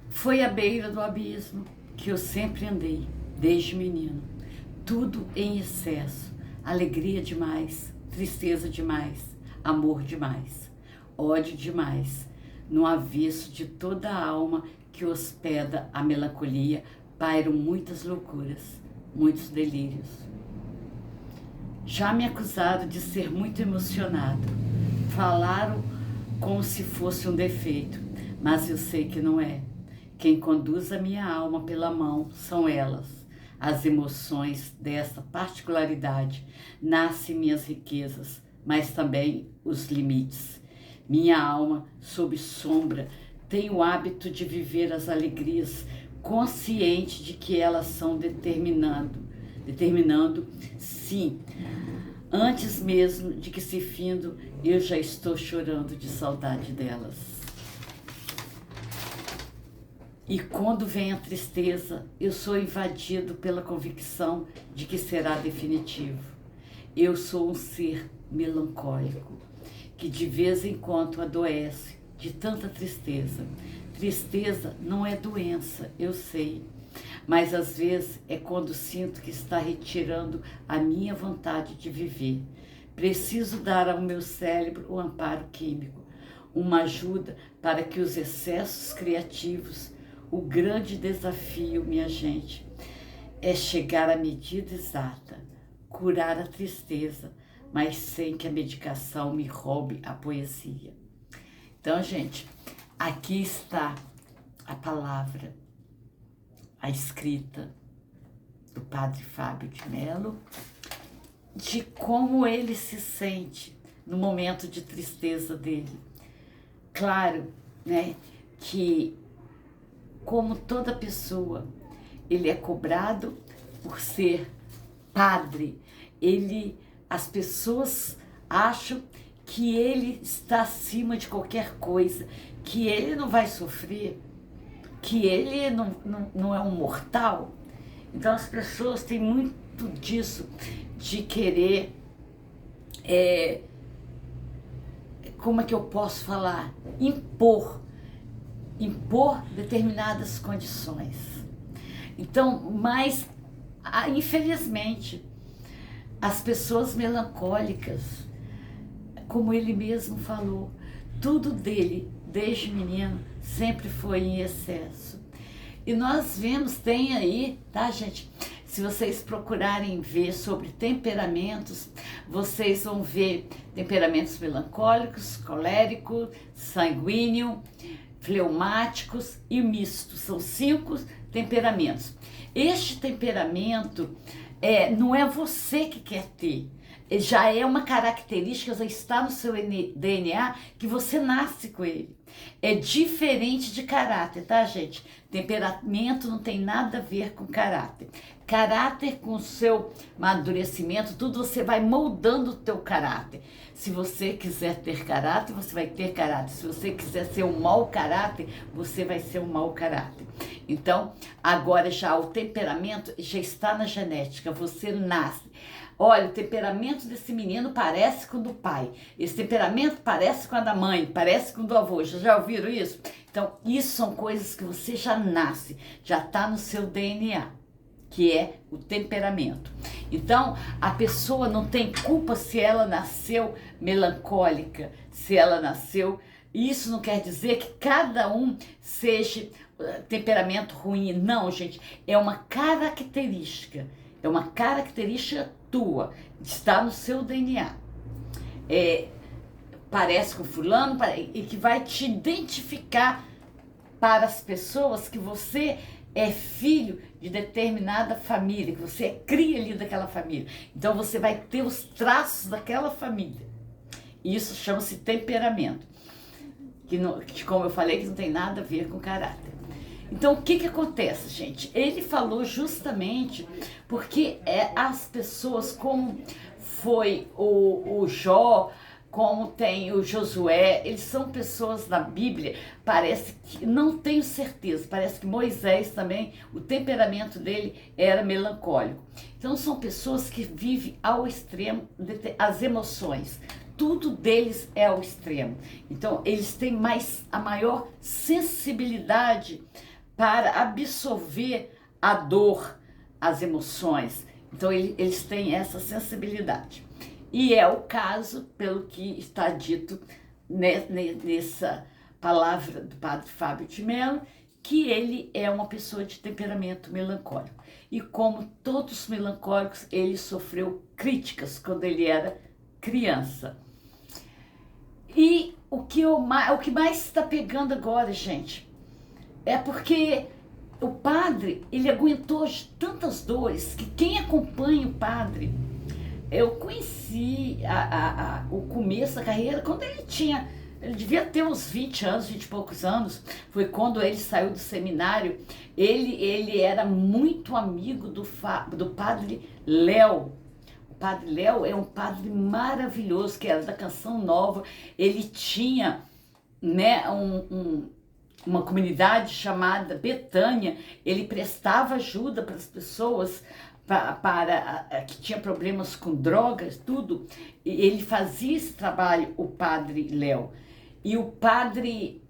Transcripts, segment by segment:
Foi à beira do abismo que eu sempre andei, desde menino. Tudo em excesso, alegria demais, tristeza demais, amor demais, ódio demais. No avesso de toda a alma que hospeda a melancolia, pairam muitas loucuras, muitos delírios. Já me acusaram de ser muito emocionado. Falaram como se fosse um defeito, mas eu sei que não é. Quem conduz a minha alma pela mão são elas. As emoções dessa particularidade nascem minhas riquezas, mas também os limites. Minha alma, sob sombra, tem o hábito de viver as alegrias, consciente de que elas são determinando, sim, antes mesmo de que se findo, eu já estou chorando de saudade delas. E quando vem a tristeza, eu sou invadido pela convicção de que será definitivo. Eu sou um ser melancólico, que de vez em quando adoece de tanta tristeza. Tristeza não é doença, eu sei, mas às vezes é quando sinto que está retirando a minha vontade de viver. Preciso dar ao meu cérebro um amparo químico, uma ajuda para que os excessos criativos. O grande desafio, minha gente, é chegar à medida exata, curar a tristeza, mas sem que a medicação me roube a poesia. Então, gente, aqui está a palavra, a escrita do Padre Fábio de Mello, de como ele se sente no momento de tristeza dele. Claro, né, que como toda pessoa, ele é cobrado por ser padre. As pessoas acham que ele está acima de qualquer coisa, que ele não vai sofrer, que ele não é um mortal. Então as pessoas têm muito disso, de querer, como é que eu posso falar? Impor determinadas condições. Então, mas infelizmente, as pessoas melancólicas, como ele mesmo falou, tudo dele, desde menino, sempre foi em excesso. E nós vemos, tem aí, tá, gente? Se vocês procurarem ver sobre temperamentos, vocês vão ver temperamentos melancólicos, colérico, sanguíneo, fleumáticos e mistos. São 5 temperamentos. Este temperamento não é você que quer ter. Já é uma característica, já está no seu DNA, que você nasce com ele. É diferente de caráter, tá, gente? Temperamento não tem nada a ver com caráter. Caráter, com o seu amadurecimento, tudo, você vai moldando o teu caráter. Se você quiser ter caráter, você vai ter caráter. Se você quiser ser um mau caráter, você vai ser um mau caráter. Então, agora já o temperamento já está na genética, você nasce. Olha, o temperamento desse menino parece com o do pai. Esse temperamento parece com a da mãe, parece com o do avô. Já ouviram isso? Então, isso são coisas que você já nasce, já está no seu DNA, que é o temperamento. Então, a pessoa não tem culpa se ela nasceu melancólica, se ela nasceu... Isso não quer dizer que cada um seja temperamento ruim. Não, gente, é uma característica. É uma característica tua, está no seu DNA. Parece com fulano e que vai te identificar para as pessoas que você é filho de determinada família, que você é cria ali daquela família. Então você vai ter os traços daquela família. Isso chama-se temperamento. Que, como eu falei, que não tem nada a ver com caráter. Então, o que acontece, gente? Ele falou justamente porque as pessoas, como foi o Jó, como tem o Josué, eles são pessoas da Bíblia, parece que, não tenho certeza, parece que Moisés também, o temperamento dele era melancólico. Então, são pessoas que vivem ao extremo as emoções. Tudo deles ao extremo. Então, eles têm a maior sensibilidade para absorver a dor, as emoções. Então eles têm essa sensibilidade. E é o caso, pelo que está dito nessa palavra do padre Fábio de Mello, que ele é uma pessoa de temperamento melancólico. E como todos os melancólicos, ele sofreu críticas quando ele era criança. E o que mais está pegando agora, gente, é porque o padre, ele aguentou tantas dores que quem acompanha o padre, eu conheci o começo da carreira quando ele devia ter uns 20 anos, 20 e poucos anos, foi quando ele saiu do seminário. Ele era muito amigo do padre Léo. O padre Léo é um padre maravilhoso, que era da Canção Nova. Ele tinha, né, uma comunidade chamada Betânia. Ele prestava ajuda para as pessoas que tinha problemas com drogas, tudo. Ele fazia esse trabalho, o padre Léo. E o padre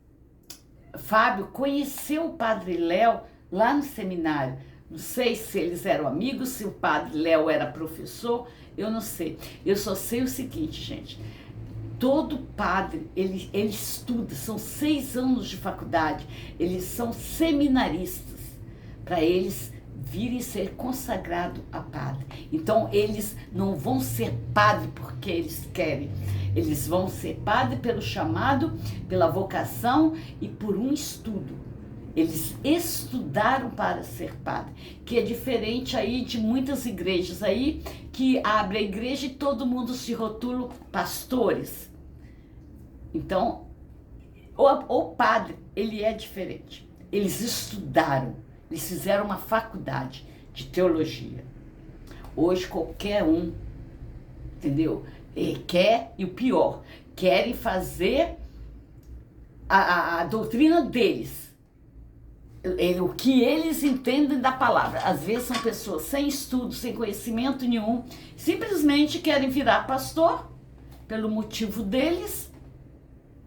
Fábio conheceu o padre Léo lá no seminário. Não sei se eles eram amigos, se o padre Léo era professor, eu não sei. Eu só sei o seguinte, gente. Todo padre, ele estuda, são 6 anos de faculdade, eles são seminaristas, para eles virem ser consagrado a padre. Então eles não vão ser padre porque eles querem, eles vão ser padre pelo chamado, pela vocação e por um estudo. Eles estudaram para ser padre, que é diferente aí de muitas igrejas aí que abrem a igreja e todo mundo se rotula pastores. Então, o padre, ele é diferente. Eles estudaram, eles fizeram uma faculdade de teologia. Hoje qualquer um, entendeu? Quer, e o pior, querem fazer a doutrina deles. O que eles entendem da palavra. Às vezes são pessoas sem estudo, sem conhecimento nenhum, simplesmente querem virar pastor pelo motivo deles,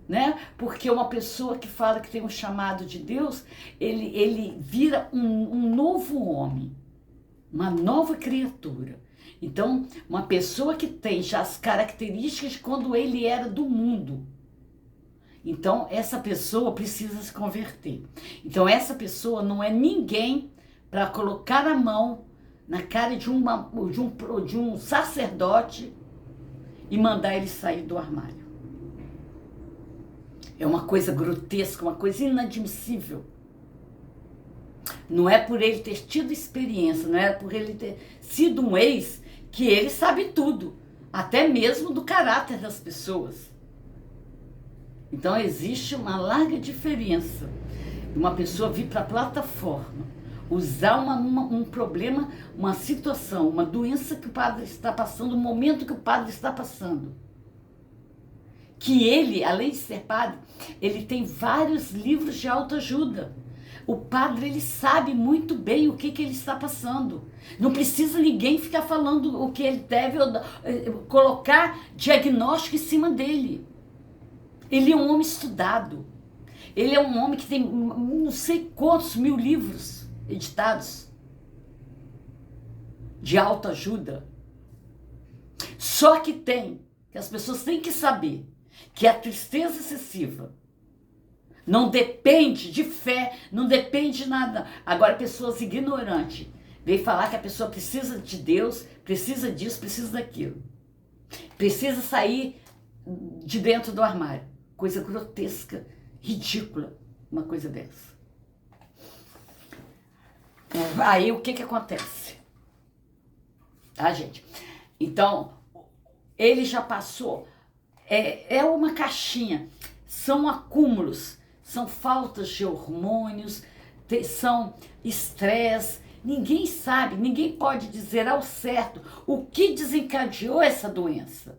né? Porque uma pessoa que fala que tem um chamado de Deus, ele vira um novo homem, uma nova criatura. Então, uma pessoa que tem já as características de quando ele era do mundo. Então, essa pessoa precisa se converter. Então, essa pessoa não é ninguém para colocar a mão na cara de um sacerdote e mandar ele sair do armário. É uma coisa grotesca, uma coisa inadmissível. Não é por ele ter tido experiência, não é por ele ter sido um ex que ele sabe tudo, até mesmo do caráter das pessoas. Então existe uma larga diferença de uma pessoa vir para a plataforma, usar um problema, uma situação, uma doença que o padre está passando, o momento que o padre está passando. Que ele, além de ser padre, ele tem vários livros de autoajuda. O padre, ele sabe muito bem o que ele está passando. Não precisa ninguém ficar falando o que ele deve colocar diagnóstico em cima dele. Ele é um homem estudado. Ele é um homem que tem não sei quantos 1000 livros editados de autoajuda. Só que as pessoas têm que saber que a tristeza excessiva não depende de fé, não depende de nada. Agora, pessoas ignorantes vêm falar que a pessoa precisa de Deus, precisa disso, precisa daquilo. Precisa sair de dentro do armário. Coisa grotesca, ridícula, uma coisa dessa. Aí, o que acontece? Tá, gente? Então, ele já passou. É uma caixinha. São acúmulos. São faltas de hormônios, são estresse. Ninguém sabe, ninguém pode dizer ao certo o que desencadeou essa doença.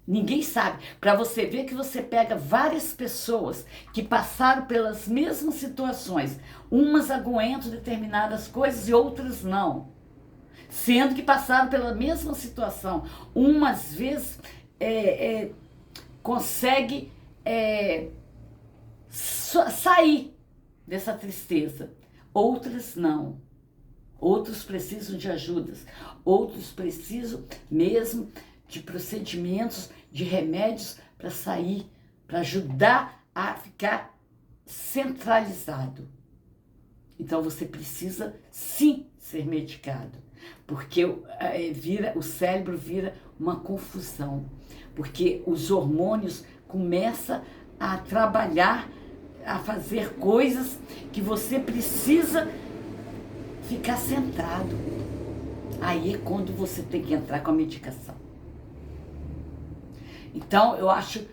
Ninguém sabe. Para você ver que você pega várias pessoas que passaram pelas mesmas situações. Umas aguentam determinadas coisas e outras não. Sendo que passaram pela mesma situação. Umas vezes consegue sair dessa tristeza. Outras não. Outros precisam de ajudas. Outros precisam mesmo de procedimentos, de remédios para sair, para ajudar a ficar centralizado. Então você precisa sim ser medicado, porque o cérebro vira uma confusão, porque os hormônios começam a trabalhar, a fazer coisas que você precisa ficar centrado. Aí é quando você tem que entrar com a medicação. Então eu acho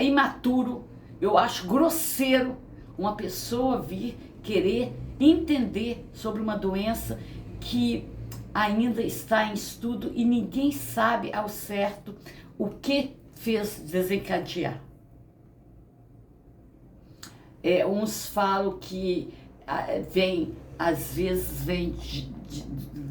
imaturo, eu acho grosseiro uma pessoa vir querer entender sobre uma doença que ainda está em estudo e ninguém sabe ao certo o que fez desencadear. Uns falam que às vezes vem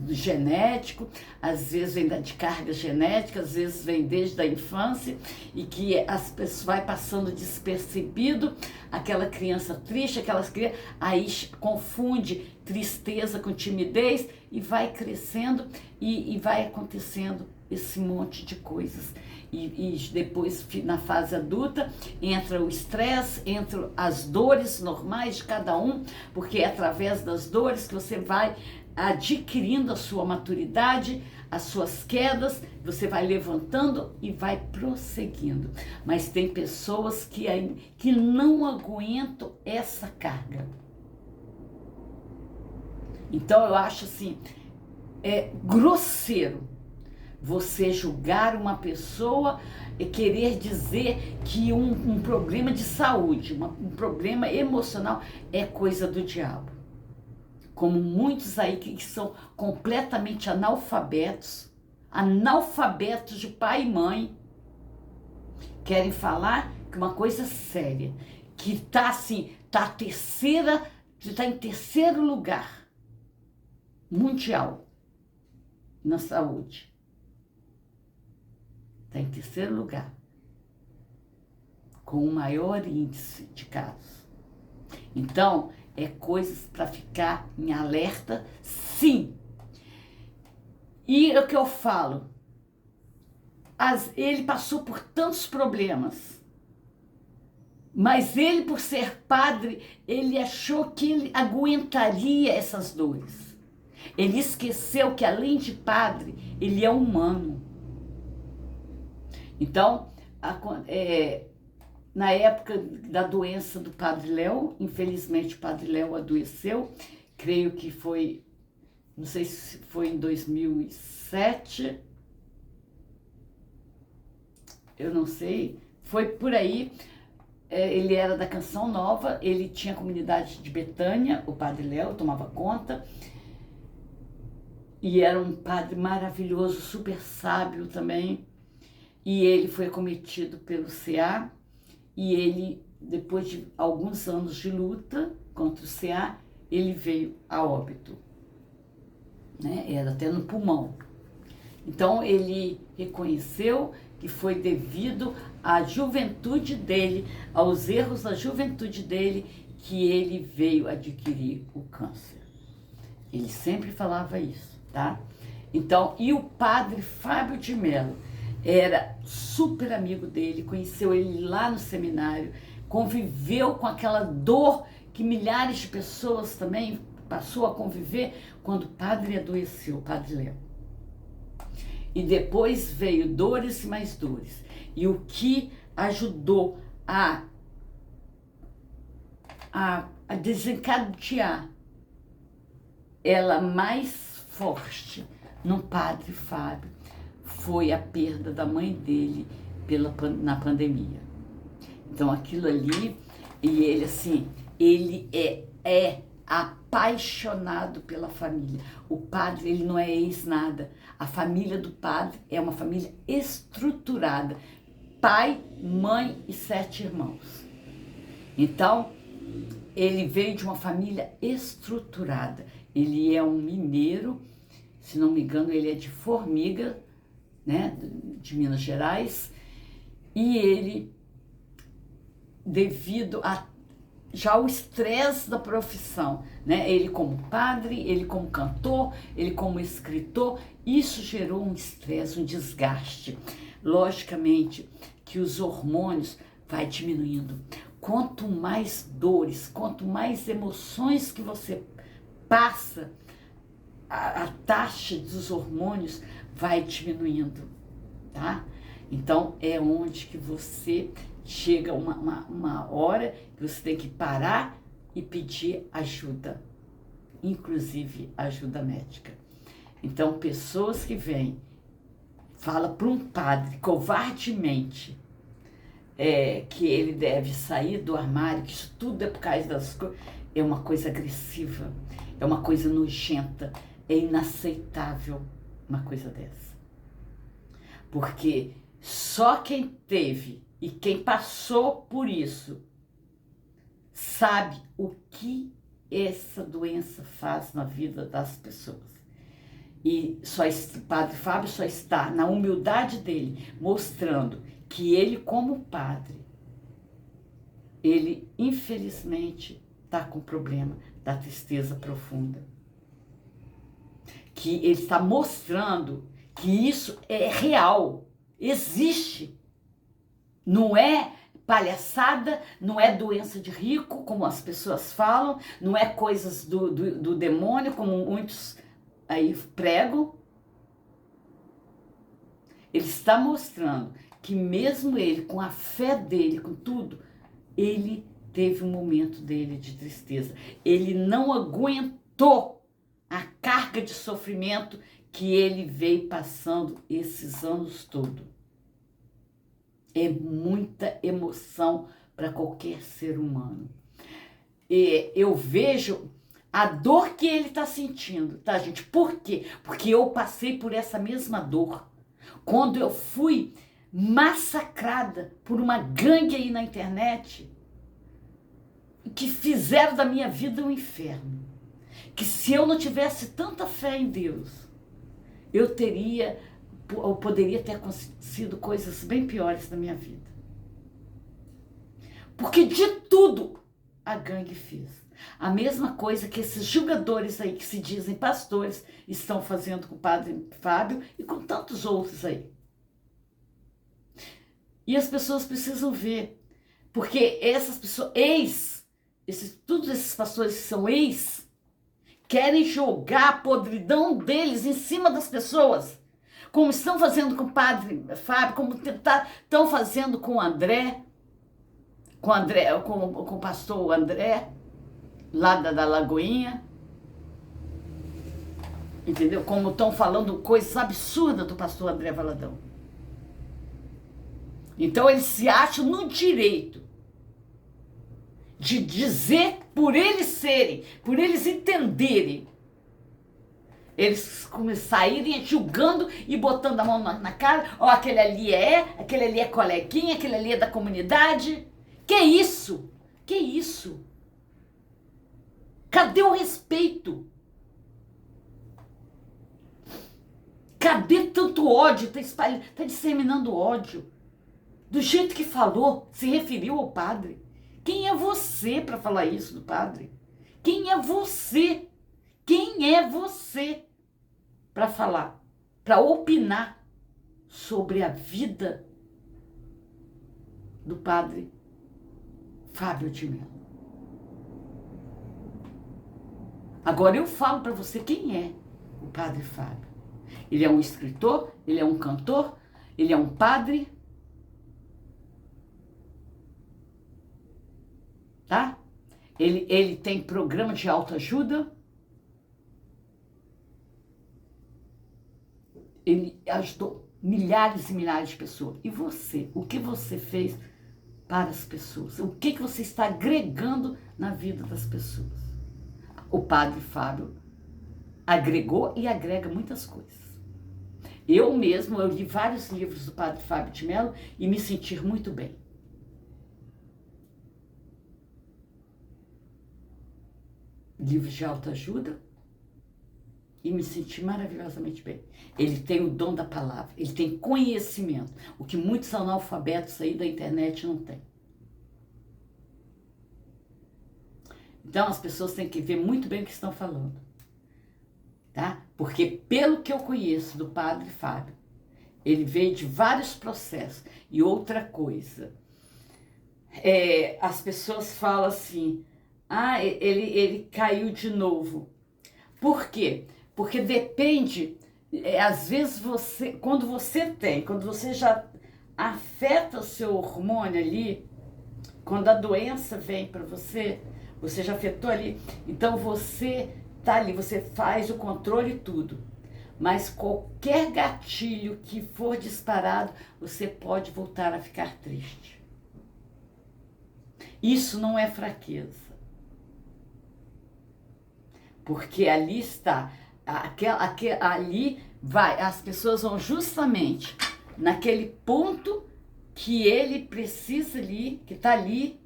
do genético, às vezes vem de carga genética, às vezes vem desde a infância e que as pessoas vai passando despercebido, aquela criança triste, aí confunde tristeza com timidez e vai crescendo e vai acontecendo esse monte de coisas. E depois, na fase adulta, entra o estresse, entram as dores normais de cada um, porque é através das dores que você vai adquirindo a sua maturidade, as suas quedas, você vai levantando e vai prosseguindo. Mas tem pessoas que não aguentam essa carga. Então eu acho assim, grosseiro você julgar uma pessoa e querer dizer que um problema de saúde, um problema emocional é coisa do diabo. Como muitos aí que são completamente analfabetos de pai e mãe, querem falar que uma coisa séria, que está em terceiro lugar mundial na saúde. Está em terceiro lugar, com o maior índice de casos. Então, coisas para ficar em alerta, sim. E o que eu falo, ele passou por tantos problemas, mas ele, por ser padre, ele achou que ele aguentaria essas dores. Ele esqueceu que, além de padre, ele é humano. Então, na época da doença do Padre Léo, infelizmente o Padre Léo adoeceu, creio que foi, não sei se foi em 2007, eu não sei, foi por aí. Ele era da Canção Nova, ele tinha a comunidade de Betânia, o Padre Léo tomava conta, e era um padre maravilhoso, super sábio também, e ele foi acometido pelo CA, e ele, depois de alguns anos de luta contra o CA, ele veio a óbito, né? Era até no pulmão. Então ele reconheceu que foi devido à juventude dele, aos erros da juventude dele, que ele veio adquirir o câncer. Ele sempre falava isso, tá? Então, e o padre Fábio de Mello era super amigo dele, conheceu ele lá no seminário, conviveu com aquela dor que milhares de pessoas também passou a conviver quando o padre adoeceu, o Padre Léo. E depois veio dores e mais dores. E o que ajudou a desencadear ela mais forte no Padre Fábio foi a perda da mãe dele na pandemia. Então aquilo ali, e ele assim, ele é apaixonado pela família. O padre, ele não é ex-nada. A família do padre é uma família estruturada. Pai, mãe e 7 irmãos. Então, ele veio de uma família estruturada. Ele é um mineiro, se não me engano, ele é de Formiga, né, de Minas Gerais, e ele, devido a já o estresse da profissão, né? Ele como padre, ele como cantor, ele como escritor, isso gerou um estresse, um desgaste. Logicamente que os hormônios vai diminuindo. Quanto mais dores, quanto mais emoções que você passa, a taxa dos hormônios vai diminuindo, tá? Então é onde que você chega uma hora que você tem que parar e pedir ajuda, inclusive ajuda médica. Então, pessoas que vêm, fala para um padre covardemente que ele deve sair do armário, que isso tudo é por causa das coisas, é uma coisa agressiva, é uma coisa nojenta, é inaceitável uma coisa dessa. Porque só quem teve e quem passou por isso sabe o que essa doença faz na vida das pessoas. E o Padre Fábio só está na humildade dele, mostrando que ele, como padre, ele infelizmente está com problema da tristeza profunda. Que ele está mostrando que isso é real, existe. Não é palhaçada, não é doença de rico, como as pessoas falam, não é coisas do demônio, como muitos aí pregam. Ele está mostrando que mesmo ele, com a fé dele, com tudo, ele teve um momento dele de tristeza. Ele não aguentou a carga de sofrimento que ele veio passando esses anos todos. É muita emoção para qualquer ser humano. E eu vejo a dor que ele está sentindo, tá, gente? Por quê? Porque eu passei por essa mesma dor. Quando eu fui massacrada por uma gangue aí na internet, que fizeram da minha vida um inferno. Que se eu não tivesse tanta fé em Deus, eu poderia ter acontecido coisas bem piores na minha vida. Porque de tudo a gangue fez. A mesma coisa que esses julgadores aí que se dizem pastores estão fazendo com o Padre Fábio e com tantos outros aí. E as pessoas precisam ver, porque essas pessoas, todos esses pastores que são querem jogar a podridão deles em cima das pessoas, como estão fazendo com o Padre Fábio, como estão fazendo com o André, com o pastor André, lá da Lagoinha, entendeu? Como estão falando coisas absurdas do pastor André Valadão. Então eles se acham no direito de dizer, por eles entenderem, eles saírem julgando e botando a mão na cara, ó, aquele ali é coleguinha, aquele ali é da comunidade. Que isso? Que isso? Cadê o respeito? Cadê tanto ódio? Está disseminando ódio. Do jeito que falou, se referiu ao padre. Quem é você para falar isso do padre? Quem é você? Quem é você para falar, para opinar sobre a vida do Padre Fábio de Mello? Agora eu falo para você quem é o Padre Fábio. Ele é um escritor, ele é um cantor, ele é um padre, tá? Ele tem programa de autoajuda. Ele ajudou milhares e milhares de pessoas. E você? O que você fez para as pessoas? O que você está agregando na vida das pessoas? O Padre Fábio agregou e agrega muitas coisas. Eu li vários livros do Padre Fábio de Mello e me senti muito bem. Livros de autoajuda e me senti maravilhosamente bem. Ele tem o dom da palavra, ele tem conhecimento, o que muitos analfabetos aí da internet não têm. Então as pessoas têm que ver muito bem o que estão falando, tá? Porque pelo que eu conheço do Padre Fábio, ele veio de vários processos. E outra coisa, as pessoas falam assim, ele caiu de novo. Por quê? Porque depende, às vezes quando você já afeta o seu hormônio ali, quando a doença vem para você já afetou ali, então você tá ali, você faz o controle e tudo. Mas qualquer gatilho que for disparado, você pode voltar a ficar triste. Isso não é fraqueza. Porque ali está, ali as pessoas vão justamente naquele ponto que ele precisa ali, que está ali,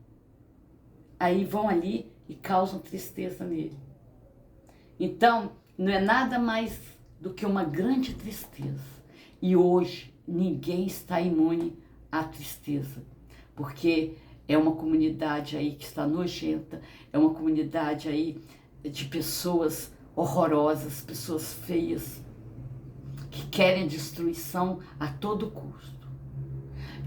aí vão ali e causam tristeza nele. Então, não é nada mais do que uma grande tristeza. E hoje, ninguém está imune à tristeza, porque é uma comunidade aí que está nojenta, é uma comunidade aí de pessoas horrorosas, pessoas feias, que querem destruição a todo custo.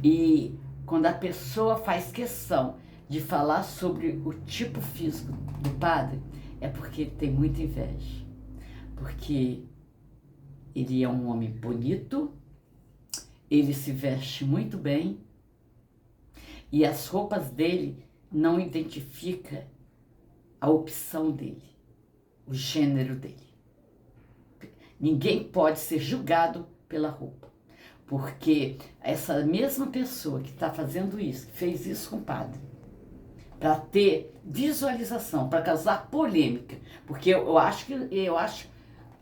E quando a pessoa faz questão de falar sobre o tipo físico do padre, é porque tem muita inveja. Porque ele é um homem bonito, ele se veste muito bem e as roupas dele não identificam a opção dele, o gênero dele. Ninguém pode ser julgado pela roupa, porque essa mesma pessoa que está fazendo isso, que fez isso com o padre, para ter visualização, para causar polêmica, porque eu acho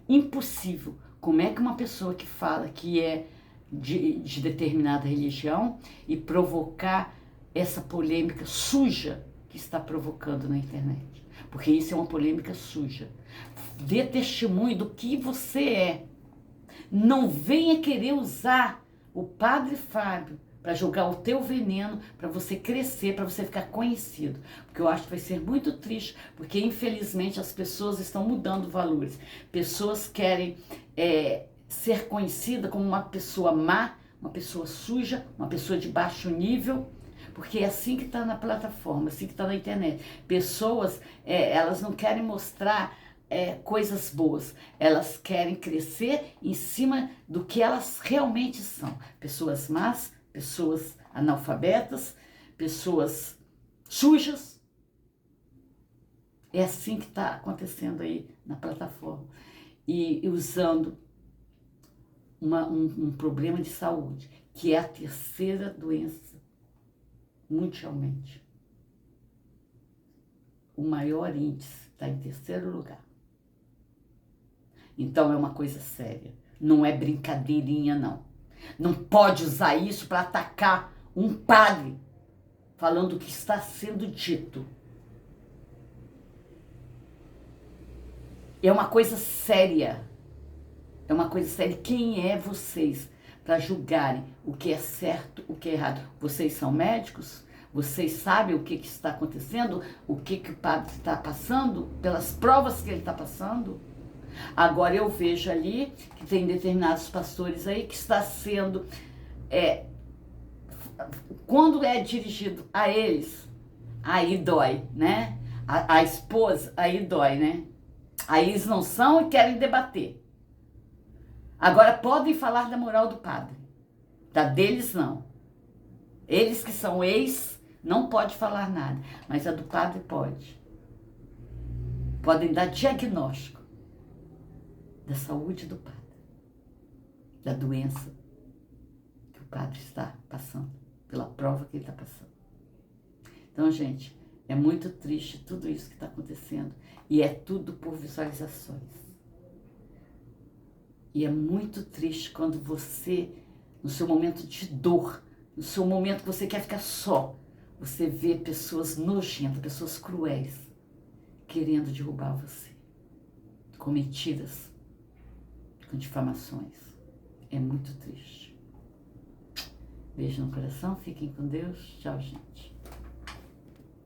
impossível. Como é que uma pessoa que fala que é de determinada religião e provocar essa polêmica suja que está provocando na internet? Porque isso é uma polêmica suja. Dê testemunho do que você é. Não venha querer usar o Padre Fábio para jogar o teu veneno, para você crescer, para você ficar conhecido. Porque eu acho que vai ser muito triste, porque infelizmente as pessoas estão mudando valores. Pessoas querem ser conhecida como uma pessoa má, uma pessoa suja, uma pessoa de baixo nível, porque é assim que está na plataforma, assim que está na internet. Pessoas, elas não querem mostrar coisas boas, elas querem crescer em cima do que elas realmente são. Pessoas más, pessoas analfabetas, pessoas sujas. É assim que está acontecendo aí na plataforma. E usando um problema de saúde, que é a terceira doença mundialmente. O maior índice está em terceiro lugar. Então é uma coisa séria. Não é brincadeirinha, não. Não pode usar isso para atacar um padre falando o que está sendo dito. É uma coisa séria. É uma coisa séria. Quem é vocês para julgarem o que é certo, o que é errado? Vocês são médicos? Vocês sabem o que está acontecendo? O que o padre está passando? Pelas provas que ele está passando? Agora eu vejo ali que tem determinados pastores aí que está sendo, quando é dirigido a eles, aí dói, né? A esposa, aí dói, né? Aí eles não são e querem debater. Agora podem falar da moral do padre, da deles não. Eles que são ex não pode falar nada, mas a do padre pode. Podem dar diagnóstico da saúde do padre, da doença que o padre está passando, pela prova que ele está passando. Então, gente, é muito triste tudo isso que está acontecendo e é tudo por visualizações. E é muito triste quando você, no seu momento de dor, no seu momento que você quer ficar só, você vê pessoas nojentas, pessoas cruéis, querendo derrubar você, com mentiras, com difamações. É muito triste. Beijo no coração, fiquem com Deus. Tchau, gente.